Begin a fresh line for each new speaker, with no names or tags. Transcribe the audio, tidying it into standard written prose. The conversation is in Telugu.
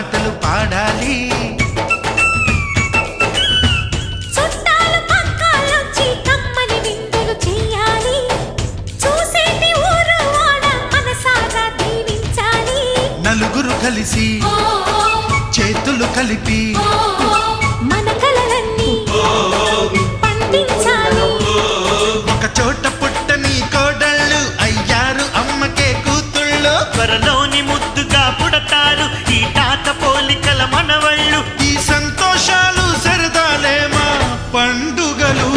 పాటలు పాడాలి. నలుగురు కలిసి చేతులు కలిపి
మన కలలన్నీ పండించాలి.
ఒక చోట పుట్టని కోడళ్ళు అయ్యారు అమ్మకే కూతుళ్ళు.
త్వరలోని ముద్దుగా పుడతారు ఈ తాత పోలికల మనవళ్ళు.
ఈ సంతోషాలు సరదాలే మా పండుగలు.